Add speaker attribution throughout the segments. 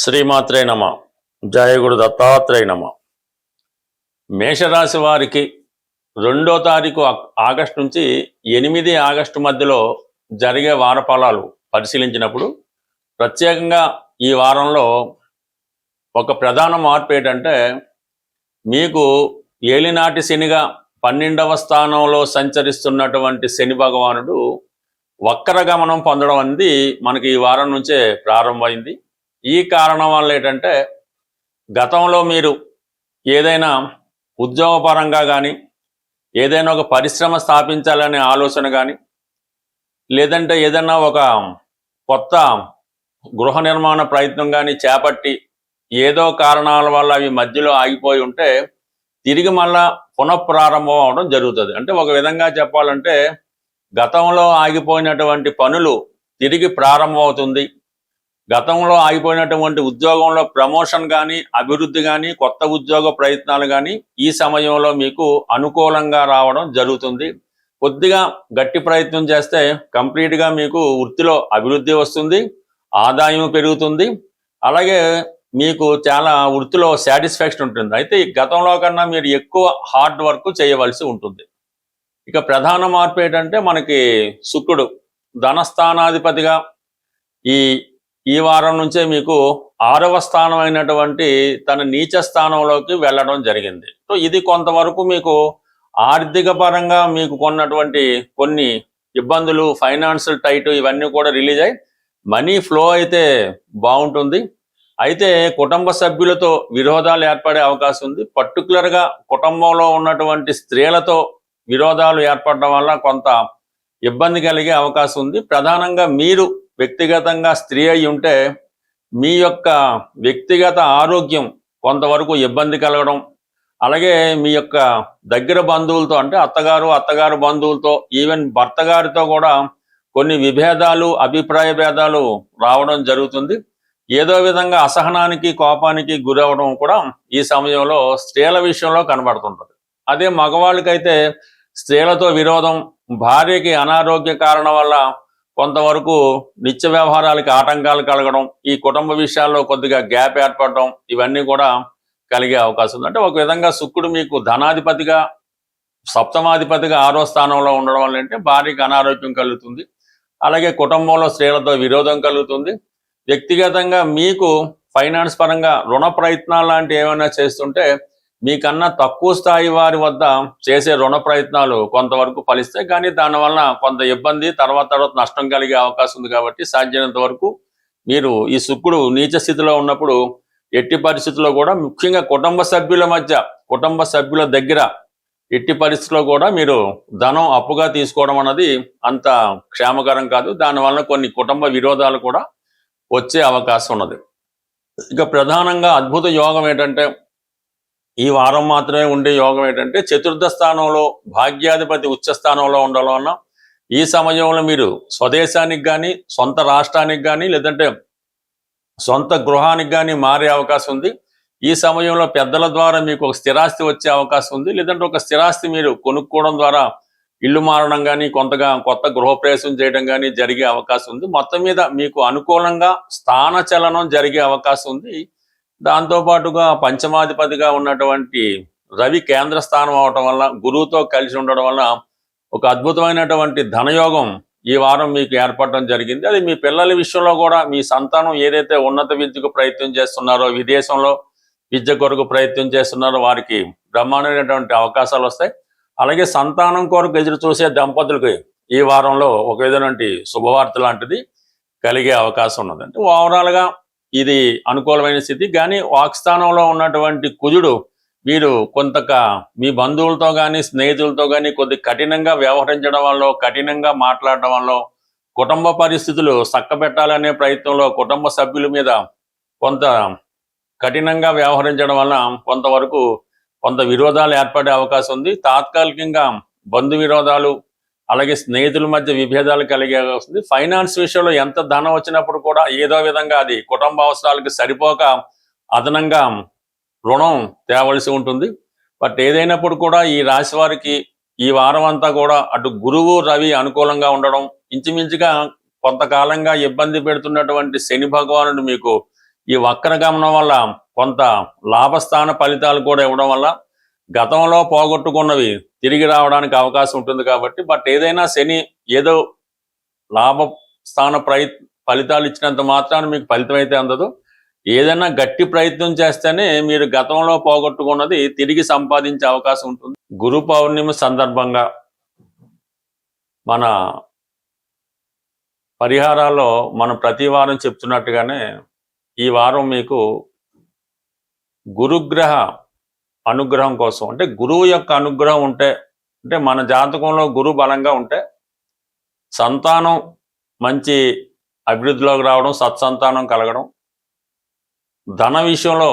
Speaker 1: శ్రీమాత్రే నమ. జయ గురు దత్తాత్రేయ నమ. మేషరాశి వారికి 2వ తారీఖు ఆగస్టు నుంచి 8 ఆగస్టు మధ్యలో జరిగే వారఫలాలు పరిశీలించినప్పుడు ప్రత్యేకంగా ఈ వారంలో ఒక ప్రధాన మార్పు ఏంటంటే, మీకు ఏలినాటి శనిగా 12వ స్థానంలో సంచరిస్తున్నటువంటి శని భగవానుడు వక్రగమనం పొందడం అనేది మనకి ఈ వారం నుంచే ప్రారంభమైంది. ఈ కారణం వల్ల ఏంటంటే, గతంలో మీరు ఏదైనా ఉద్యోగపరంగా కానీ, ఏదైనా ఒక పరిశ్రమ స్థాపించాలనే ఆలోచన కానీ, లేదంటే ఏదైనా ఒక కొత్త గృహ నిర్మాణ ప్రయత్నం కానీ చేపట్టి ఏదో కారణాల వల్ల అవి మధ్యలో ఆగిపోయి ఉంటే తిరిగి మళ్ళా పునఃప్రారంభం అవడం జరుగుతుంది. అంటే ఒక విధంగా చెప్పాలంటే, గతంలో ఆగిపోయినటువంటి పనులు తిరిగి ప్రారంభం అవుతుంది. గతంలో ఆగిపోయినటువంటి ఉద్యోగంలో ప్రమోషన్ కానీ, అభివృద్ధి కానీ, కొత్త ఉద్యోగ ప్రయత్నాలు కానీ ఈ సమయంలో మీకు అనుకూలంగా రావడం జరుగుతుంది. కొద్దిగా గట్టి ప్రయత్నం చేస్తే కంప్లీట్గా మీకు వృత్తిలో అభివృద్ధి వస్తుంది, ఆదాయం పెరుగుతుంది, అలాగే మీకు చాలా వృత్తిలో సాటిస్ఫాక్షన్ ఉంటుంది. అయితే గతంలో కన్నా మీరు ఎక్కువ హార్డ్ వర్క్ చేయవలసి ఉంటుంది. ఇక ప్రధాన మార్పు ఏంటంటే, మనకి శుక్రుడు ధనస్థానాధిపతిగా ఈ వారం నుంచే మీకు 6వ స్థానం అయినటువంటి తన నీచ స్థానంలోకి వెళ్ళడం జరిగింది. సో ఇది కొంతవరకు మీకు ఆర్థిక పరంగా మీకు కొన్నటువంటి కొన్ని ఇబ్బందులు, ఫైనాన్షియల్ టైట్ ఇవన్నీ కూడా రిలీజ్ అయ్యి మనీ ఫ్లో అయితే బాగుంటుంది. అయితే కుటుంబ సభ్యులతో విరోధాలు ఏర్పడే అవకాశం ఉంది. పర్టికులర్గా కుటుంబంలో ఉన్నటువంటి స్త్రీలతో విరోధాలు ఏర్పడడం వల్ల కొంత ఇబ్బంది కలిగే అవకాశం ఉంది. ప్రధానంగా మీరు వ్యక్తిగతంగా స్త్రీ అయి ఉంటే మీ యొక్క వ్యక్తిగత ఆరోగ్యం కొంతవరకు ఇబ్బంది కలగడం, అలాగే మీ యొక్క దగ్గర బంధువులతో అంటే అత్తగారు బంధువులతో, ఈవెన్ భర్త గారితో కూడా కొన్ని విభేదాలు, అభిప్రాయ భేదాలు రావడం జరుగుతుంది. ఏదో విధంగా అసహనానికి, కోపానికి గురవడం కూడా ఈ సమయంలో స్త్రీల విషయంలో కనబడుతుంటుంది. అదే మగవాళ్ళకైతే స్త్రీలతో విరోధం, భార్యకి అనారోగ్య కారణం వల్ల కొంతవరకు నిత్య వ్యవహారాలకి ఆటంకాలు కలగడం, ఈ కుటుంబ విషయాల్లో కొద్దిగా గ్యాప్ ఏర్పడడం ఇవన్నీ కూడా కలిగే అవకాశం ఉంది. అంటే ఒక విధంగా శుక్రుడు మీకు ధనాధిపతిగా, సప్తమాధిపతిగా 6వ స్థానంలో ఉండడం వల్ల అంటే భార్యకి అనారోగ్యం కలుగుతుంది, అలాగే కుటుంబంలో స్త్రీలతో విరోధం కలుగుతుంది. వ్యక్తిగతంగా మీకు ఫైనాన్స్ పరంగా రుణ ప్రయత్నాలు లాంటివి ఏమైనా చేస్తుంటే మీకన్నా తక్కువ స్థాయి వారి వద్ద చేసే రుణ ప్రయత్నాలు కొంతవరకు ఫలిస్తాయి, కానీ దానివల్ల కొంత ఇబ్బంది, తర్వాత నష్టం కలిగే అవకాశం ఉంది. కాబట్టి సాధ్యమైనంత వరకు మీరు ఈ శుక్రుడు నీచ స్థితిలో ఉన్నప్పుడు ఎట్టి పరిస్థితుల్లో కూడా ముఖ్యంగా కుటుంబ సభ్యుల దగ్గర ఎట్టి పరిస్థితుల్లో కూడా మీరు ధనం అప్పుగా తీసుకోవడం అన్నది అంత క్షేమకరం కాదు. దానివల్ల కొన్ని కుటుంబ విరోధాలు కూడా వచ్చే అవకాశం ఉన్నది. ఇక ప్రధానంగా అద్భుత యోగం ఏంటంటే, ఈ వారం మాత్రమే ఉండే యోగం ఏంటంటే, చతుర్థ స్థానంలో భాగ్యాధిపతి ఉచ్చ స్థానంలో ఉండడం వలన ఈ సమయంలో మీరు స్వదేశానికి కానీ, సొంత రాష్ట్రానికి కానీ, లేదంటే సొంత గృహానికి కానీ మారే అవకాశం ఉంది. ఈ సమయంలో పెద్దల ద్వారా మీకు ఒక స్థిరాస్తి వచ్చే అవకాశం ఉంది, లేదంటే ఒక స్థిరాస్తి మీరు కొనుక్కోవడం ద్వారా ఇల్లు మారడం కానీ, కొత్త గృహప్రవేశం చేయడం కానీ జరిగే అవకాశం ఉంది. మొత్తం మీద మీకు అనుకూలంగా స్థానచలనం జరిగే అవకాశం ఉంది. దాంతోపాటుగా పంచమాధిపతిగా ఉన్నటువంటి రవి కేంద్ర స్థానం అవటం వల్ల, గురువుతో కలిసి ఉండడం వల్ల ఒక అద్భుతమైనటువంటి ధనయోగం ఈ వారం మీకు ఏర్పడడం జరిగింది. అది మీ పిల్లల విషయంలో కూడా, మీ సంతానం ఏదైతే ఉన్నత విద్యకు ప్రయత్నం చేస్తున్నారో, విదేశంలో విద్య కొరకు ప్రయత్నం చేస్తున్నారో వారికి బ్రహ్మాండమైనటువంటి అవకాశాలు వస్తాయి. అలాగే సంతానం కొరకు ఎదురు చూసే దంపతులకి ఈ వారంలో ఒక విధమైనటువంటి శుభవార్త లాంటిది కలిగే అవకాశం ఉన్నది. అంటే ఓవరాల్గా ఇది అనుకూలమైన స్థితి. కానీ వాక్స్థానంలో ఉన్నటువంటి కుజుడు మీరు మీ బంధువులతో కానీ, స్నేహితులతో కానీ కొద్ది కఠినంగా వ్యవహరించడం వల్ల, కఠినంగా మాట్లాడడం వల్ల, కుటుంబ పరిస్థితులు చక్కబెట్టాలనే ప్రయత్నంలో కుటుంబ సభ్యుల మీద కొంత కఠినంగా వ్యవహరించడం వల్ల కొంత విరోధాలు ఏర్పడే అవకాశం ఉంది. తాత్కాలికంగా బంధు విరోధాలు, అలాగే స్నేహితుల మధ్య విభేదాలు కలిగే అవకాశం ఉంది. ఫైనాన్స్ విషయంలో ఎంత ధనం వచ్చినప్పుడు కూడా ఏదో విధంగా అది కుటుంబ అవసరాలకు సరిపోక అదనంగా రుణం తేవలసి ఉంటుంది. బట్ ఏదైనప్పుడు కూడా ఈ రాశి వారికి ఈ వారం అంతా కూడా అటు గురువు, రవి అనుకూలంగా ఉండడం, ఇంచుమించుగా కొంతకాలంగా ఇబ్బంది పెడుతున్నటువంటి శని భగవానుడు మీకు ఈ వక్రగమనం వల్ల కొంత లాభస్థాన ఫలితాలు కూడా ఇవ్వడం వల్ల గతంలో పోగొట్టుకున్నవి తిరిగి రావడానికి అవకాశం ఉంటుంది కాబట్టి, బట్ ఏదైనా శని ఏదో లాభస్థాన ఫలితాలు ఇచ్చినంత మాత్రాన్ని మీకు ఫలితం అయితే అందదు. ఏదైనా గట్టి ప్రయత్నం చేస్తేనే మీరు గతంలో పోగొట్టుకున్నది తిరిగి సంపాదించే అవకాశం ఉంటుంది. గురు పౌర్ణమి సందర్భంగా మన పరిహారాల్లో మనం ప్రతి వారం చెప్తున్నట్టుగానే ఈ వారం మీకు గురుగ్రహ అనుగ్రహం కోసం, అంటే గురువు యొక్క అనుగ్రహం ఉంటే, అంటే మన జాతకంలో గురువు బలంగా ఉంటే సంతానం మంచి అభివృద్ధిలోకి రావడం, సత్సంతానం కలగడం, ధన విషయంలో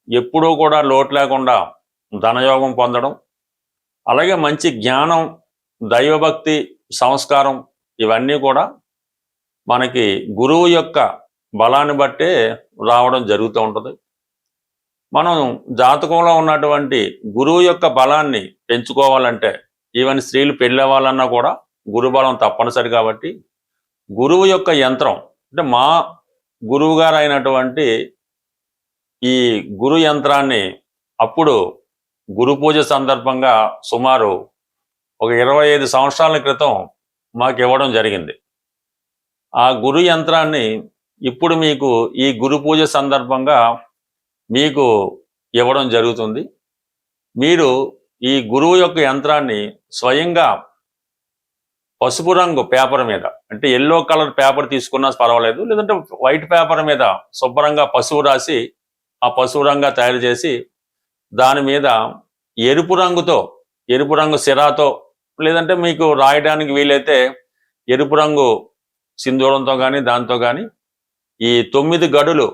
Speaker 1: ఎప్పుడూ కూడా లోటు లేకుండా ధనయోగం పొందడం, అలాగే మంచి జ్ఞానం, దైవభక్తి, సంస్కారం ఇవన్నీ కూడా మనకి గురువు యొక్క బలాన్ని బట్టే రావడం జరుగుతూ ఉంటుంది. మనం జాతకంలో ఉన్నటువంటి గురువు యొక్క బలాన్ని పెంచుకోవాలంటే, ఈవెన్ స్త్రీలు పెళ్ళవ్వాలన్నా కూడా గురు బలం తప్పనిసరి. కాబట్టి గురువు యొక్క యంత్రం, అంటే మా గురువు గారు అయినటువంటి ఈ గురు యంత్రాన్ని అప్పుడు గురు పూజ సందర్భంగా సుమారు ఒక 25 సంవత్సరాల క్రితం మాకు ఇవ్వడం జరిగింది. ఆ గురు యంత్రాన్ని ఇప్పుడు మీకు ఈ గురు పూజ సందర్భంగా మీకు ఇవ్వడం జరుగుతుంది. మీరు ఈ గురువు యొక్క యంత్రాన్ని స్వయంగా పసుపు రంగు పేపర్ మీద, అంటే ఎల్లో కలర్ పేపర్ తీసుకున్నా పర్వాలేదు, లేదంటే వైట్ పేపర్ మీద శుభ్రంగా పసుపు రాసి, ఆ పసుపు రంగా తయారు చేసి దాని మీద ఎరుపు రంగు సిరాతో, లేదంటే మీకు రాయడానికి వీలైతే ఎరుపు రంగు సింధూరంతో కానీ దాంతో కానీ ఈ 9 గడులు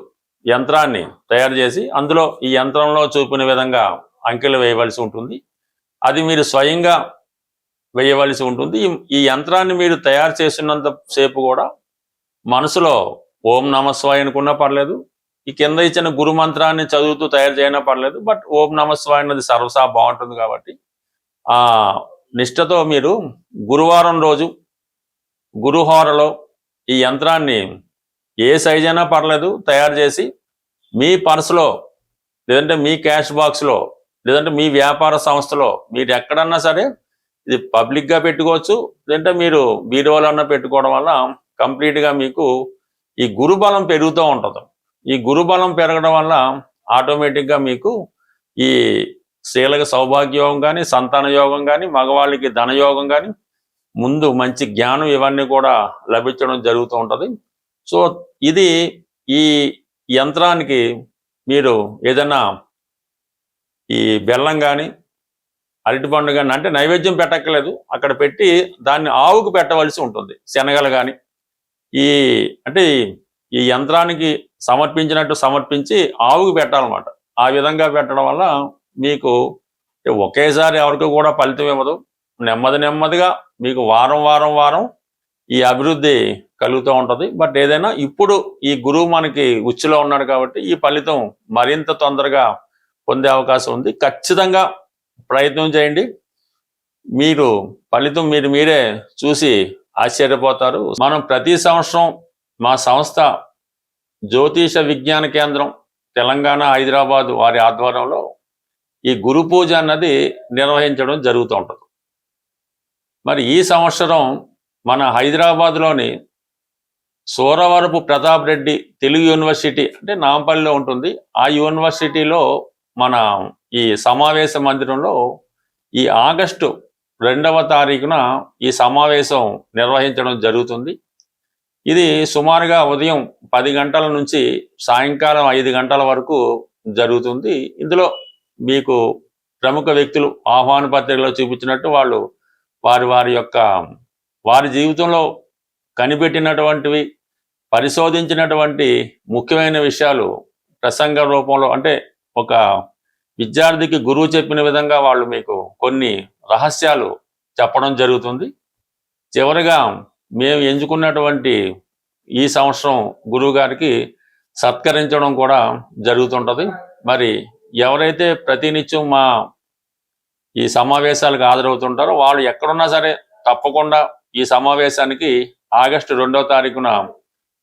Speaker 1: యంత్రాన్ని తయారు చేసి అందులో ఈ యంత్రంలో చూపిన విధంగా అంకెలు వేయవలసి ఉంటుంది. అది మీరు స్వయంగా వేయవలసి ఉంటుంది. ఈ యంత్రాన్ని మీరు తయారు చేసినంత సేపు కూడా మనసులో ఓం నమస్వాయ అనుకున్నా పర్లేదు, ఈ కింద ఇచ్చిన గురు మంత్రాన్ని చదువుతూ తయారు చేయనా పర్లేదు, బట్ ఓం నమస్వాయ అన్నది సర్వసా బాగుంటుంది. కాబట్టి ఆ నిష్టతో మీరు గురువారం రోజు గురుహోరలో ఈ యంత్రాన్ని ఏ సైజ్ అయినా పర్లేదు తయారు చేసి మీ పర్సులో, లేదంటే మీ క్యాష్ బాక్స్లో, లేదంటే మీ వ్యాపార సంస్థలో, మీరు ఎక్కడన్నా సరే ఇది పబ్లిక్గా పెట్టుకోవచ్చు, లేదంటే మీరు బీరువాలో అన్నా పెట్టుకోవడం వల్ల కంప్లీట్గా మీకు ఈ గురుబలం పెరుగుతూ ఉంటుంది. ఈ గురుబలం పెరగడం వల్ల ఆటోమేటిక్గా మీకు ఈ స్త్రీలకు సౌభాగ్యయోగం కానీ, సంతాన యోగం కానీ, మగవాళ్ళకి ధనయోగం కానీ, ముందు మంచి జ్ఞానం ఇవన్నీ కూడా లభించడం జరుగుతూ ఉంటుంది. సో ఇది ఈ యంత్రానికి మీరు ఏదైనా ఈ బెల్లం కానీ, అరటిపండు కానీ, అంటే నైవేద్యం పెట్టక్కర్లేదు, అక్కడ పెట్టి దాన్ని ఆవుకు పెట్టవలసి ఉంటుంది. శనగలు కానీ అంటే ఈ యంత్రానికి సమర్పించినట్టు సమర్పించి ఆవుకు పెట్టాలన్నమాట. ఆ విధంగా పెట్టడం వల్ల మీకు ఒకేసారి ఎవరికి కూడా ఫలితం ఇవ్వదు. నెమ్మదిగా మీకు వారం ఈ అభివృద్ధి కలుగుతూ ఉంటుంది. బట్ ఏదైనా ఇప్పుడు ఈ గురువు మనకి ఉచ్చులో ఉన్నాడు కాబట్టి ఈ ఫలితం మరింత తొందరగా పొందే అవకాశం ఉంది. ఖచ్చితంగా ప్రయత్నం చేయండి, మీరు ఫలితం మీరే చూసి ఆశ్చర్యపోతారు. మనం ప్రతి సంవత్సరం మా సంస్థ జ్యోతిష విజ్ఞాన కేంద్రం తెలంగాణ హైదరాబాద్ వారి ఆధ్వర్యంలో ఈ గురు పూజ అన్నది నిర్వహించడం జరుగుతూ ఉంటుంది. మరి ఈ సంవత్సరం మన హైదరాబాద్లోని సూరవరపు ప్రతాప్ రెడ్డి తెలుగు యూనివర్సిటీ, అంటే నాంపల్లిలో ఉంటుంది, ఆ యూనివర్సిటీలో మన ఈ సమావేశ మందిరంలో ఈ ఆగస్టు 2వ తారీఖున ఈ సమావేశం నిర్వహించడం జరుగుతుంది. ఇది సుమారుగా ఉదయం 10 గంటల నుంచి సాయంకాలం 5 గంటల వరకు జరుగుతుంది. ఇందులో మీకు ప్రముఖ వ్యక్తులు ఆహ్వాన పత్రికలో చూపించినట్టు వాళ్ళు వారి జీవితంలో కనిపెట్టినటువంటివి, పరిశోధించినటువంటి ముఖ్యమైన విషయాలు ప్రసంగ రూపంలో, అంటే ఒక విద్యార్థికి గురువు చెప్పిన విధంగా వాళ్ళు మీకు కొన్ని రహస్యాలు చెప్పడం జరుగుతుంది. చివరిగా మేము ఎంచుకున్నటువంటి ఈ సంవత్సరం గురువు గారికి సత్కరించడం కూడా జరుగుతుంటుంది. మరి ఎవరైతే ప్రతినిత్యం మా ఈ సమావేశాలకు హాజరవుతుంటారో వాళ్ళు ఎక్కడున్నా సరే తప్పకుండా ఈ సమావేశానికి ఆగస్టు 2వ తారీఖున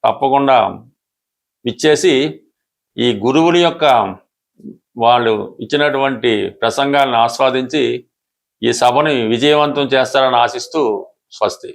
Speaker 1: తప్పకుండా ఇచ్చేసి ఈ గురువుల యొక్క వాళ్ళు ఇచ్చినటువంటి ప్రసంగాలను ఆస్వాదించి ఈ సభని విజయవంతం చేస్తారని ఆశిస్తూ స్వస్తి.